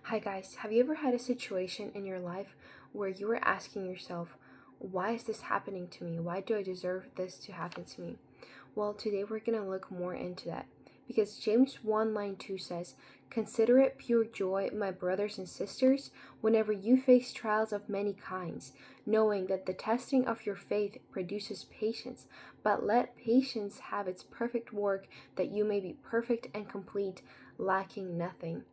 Hi guys, have you ever had a situation in your life where you were asking yourself, why is this happening to me? Why do I deserve this to happen to me? Well, today we're going to look more into that because James 1 line 2 says, "Consider it pure joy, my brothers and sisters, whenever you face trials of many kinds, knowing that the testing of your faith produces patience. But let patience have its perfect work, that you may be perfect and complete, lacking nothing."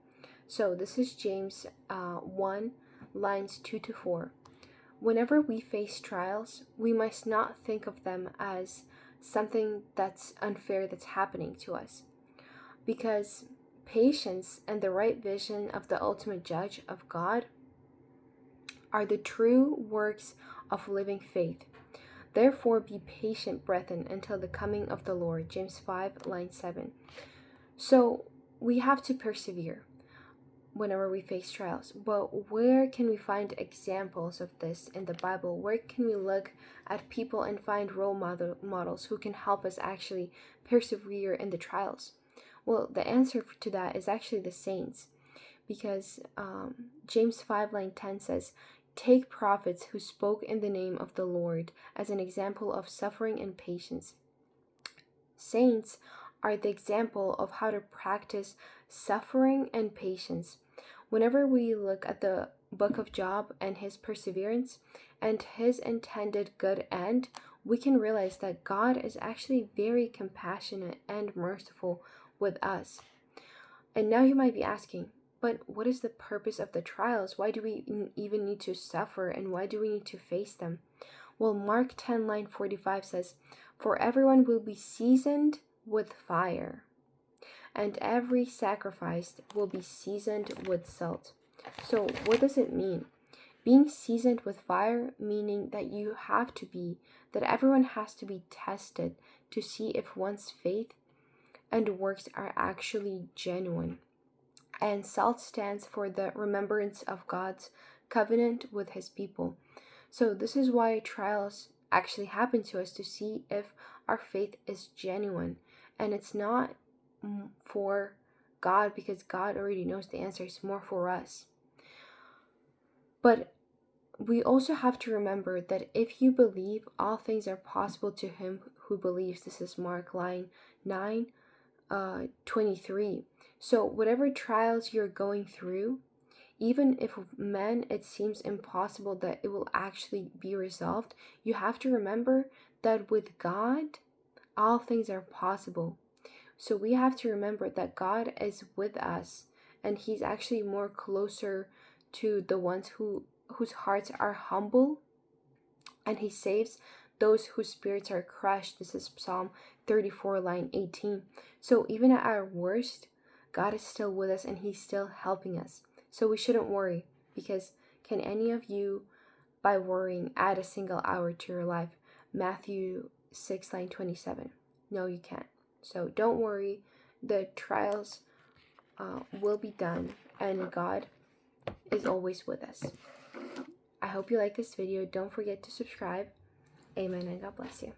So this is James 1, lines 2 to 4. Whenever we face trials, we must not think of them as something that's unfair that's happening to us. Because patience and the right vision of the ultimate judge of God are the true works of living faith. Therefore, be patient, brethren, until the coming of the Lord. James 5, line 7. So we have to persevere whenever we face trials. But where can we find examples of this in the Bible? Where can we look at people and find role models who can help us actually persevere in the trials? Well, the answer to that is actually the saints, because James 5 line 10 says, "Take prophets who spoke in the name of the Lord as an example of suffering and patience." Saints are the example of how to practice suffering and patience. Whenever we look at the book of Job and his perseverance and his intended good end, we can realize that God is actually very compassionate and merciful with us. And now you might be asking, but what is the purpose of the trials? Why do we even need to suffer, and why do we need to face them? Well, Mark 10 line 45 says, "For everyone will be seasoned with fire, and every sacrifice will be seasoned with salt." So what does it mean? Being seasoned with fire, meaning that that everyone has to be tested to see if one's faith and works are actually genuine. And salt stands for the remembrance of God's covenant with his people. So this is why trials actually happen to us, to see if our faith is genuine. And it's not for God, because God already knows the answer. It's more for us. But we also have to remember that if you believe, all things are possible to him who believes. This is Mark line 9, 23. So whatever trials you're going through, even if it seems impossible that it will actually be resolved, you have to remember that with God, all things are possible. So we have to remember that God is with us, and he's actually more closer to the ones whose hearts are humble, and he saves those whose spirits are crushed. This is Psalm 34 line 18. So even at our worst, God is still with us, and he's still helping us. So we shouldn't worry, because can any of you, by worrying, add a single hour to your life? Matthew 6 line 27. No, you can't. So don't worry. The trials will be done, and God is always with us. I hope you like this video. Don't forget to subscribe. Amen, and God bless you.